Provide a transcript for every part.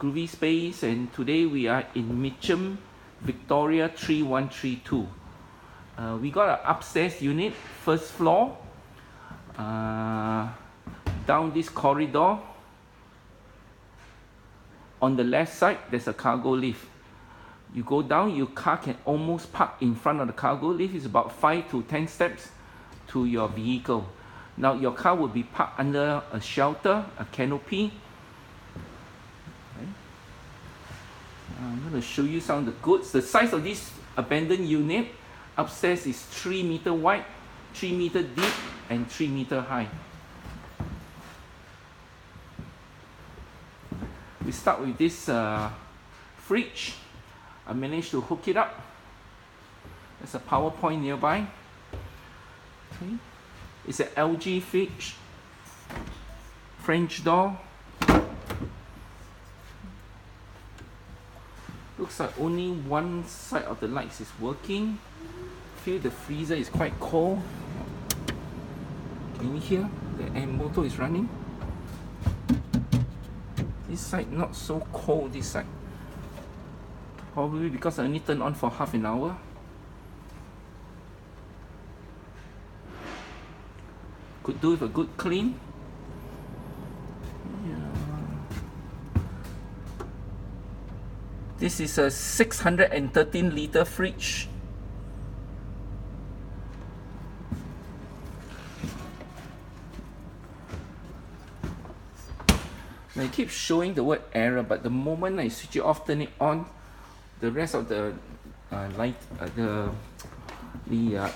Groovy Space, and today we are in Mitcham, Victoria 3132. We got an upstairs unit, first floor. Down this corridor, on the left side there's a cargo lift. You go down, your car can almost park in front of the cargo lift. It's about 5 to 10 steps to your vehicle. Now your car will be parked under a shelter, a canopy. Okay. I'm going to show you some of the goods. The size of this abandoned unit upstairs is 3 meter wide, 3 meter deep, and 3 meter high. We start with this fridge. I managed to hook it up. There's a power point nearby. Okay. It's an LG fridge, French door. Looks like only one side of the lights is working. Feel the freezer is quite cold. Can you hear the air motor is running? This side not so cold, this side. Probably because I only turned on for half an hour. Could do with a good clean. Yeah. This is a 613 liter fridge. Now it keeps showing the word error, but the moment I switch it off, turn it on, the rest of the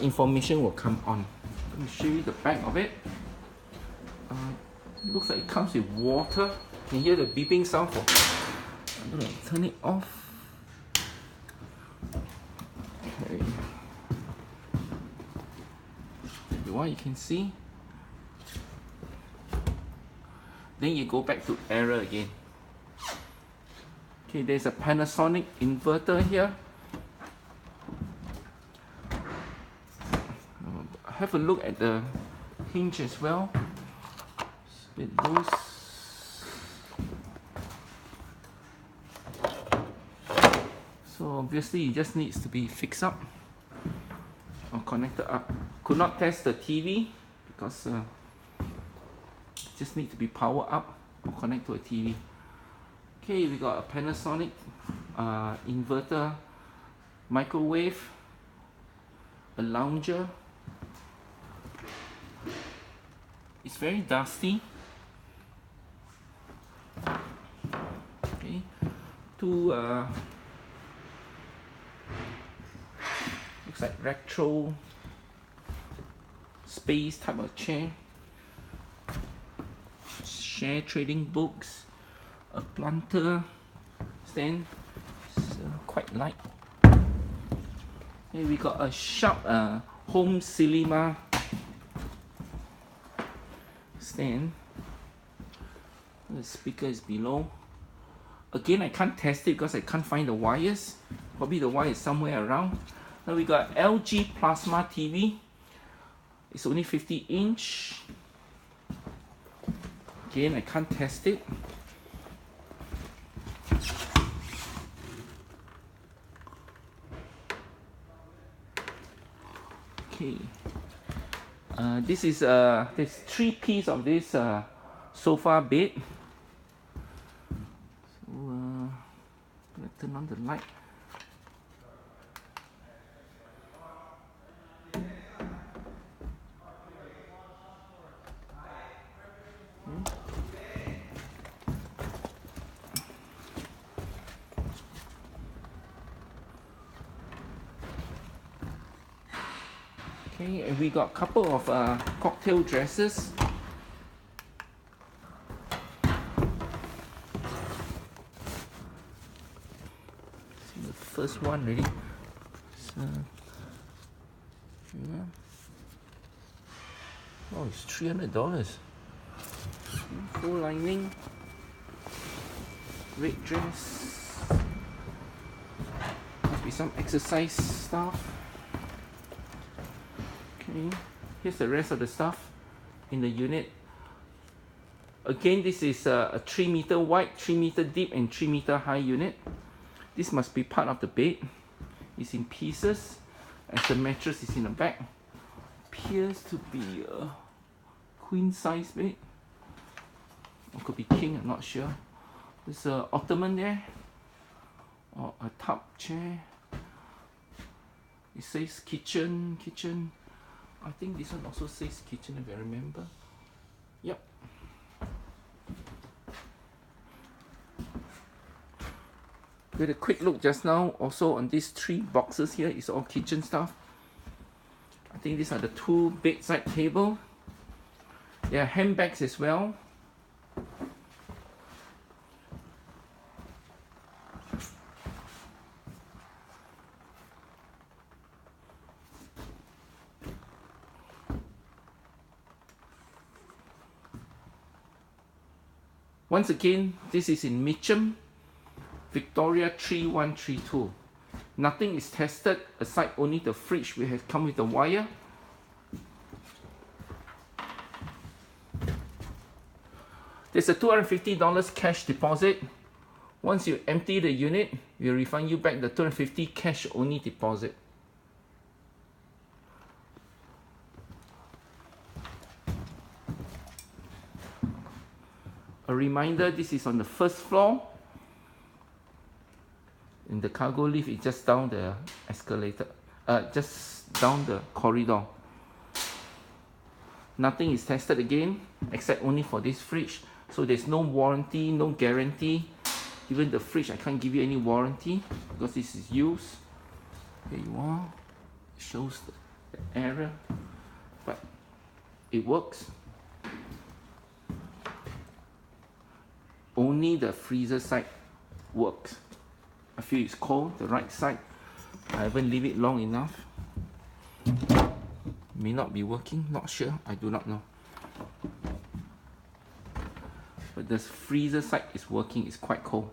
information will come on. Let me show you the back of it. It looks like it comes with water. You can hear the beeping sound. I'm going to turn it off. Okay. What you can see. Then you go back to error again. Okay, there's a Panasonic inverter here. Have a look at the hinge as well. It's a bit loose. So obviously it just needs to be fixed up or connected up. Could not test the TV because it just needs to be powered up or connect to a TV. Okay, we got a Panasonic inverter, microwave, a lounger. It's very dusty. Okay, two looks like retro space type of chair. Share trading books, a planter stand. It's quite light. Okay, we got a Sharp home cinema stand. The speaker is below. Again, I can't test it because I can't find the wires. Probably the wire is somewhere around. Now we got LG plasma TV. It's only 50 inch. Again, I can't test it. Okay. This is there's 3 pieces of this sofa bed. So let's turn on the light. Okay, and we got a couple of cocktail dresses. See the first one ready. So, yeah. Oh, it's $300. Full lining, red dress. Must be some exercise stuff. Okay, here's the rest of the stuff in the unit. Again, this is a 3 meter wide, 3 meter deep, and 3 meter high unit. This must be part of the bed. It's in pieces, as the mattress is in the back. Appears to be a queen size bed. Or could be king, I'm not sure. There's an ottoman there, or a tub chair. It says kitchen. I think this one also says kitchen if I remember. Yep. We had a quick look just now also on these 3 boxes here. It's all kitchen stuff. I think these are the 2 bedside table. There are handbags as well. Once again, this is in Mitcham, Victoria 3132. Nothing is tested aside only the fridge which has come with the wire. There's a $250 cash deposit. Once you empty the unit, we'll refund you back the $250 cash only deposit. A reminder, this is on the 1st floor. In the cargo lift, it's just down the escalator, just down the corridor. Nothing is tested again, except only for this fridge. So there's no warranty, no guarantee. Even the fridge, I can't give you any warranty because this is used. Here you are. It shows the error, but it works. Only the freezer side works. I feel it's cold, the right side. I haven't leave it long enough. May not be working, not sure, I do not know. But the freezer side is working, it's quite cold.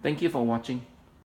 Thank you for watching.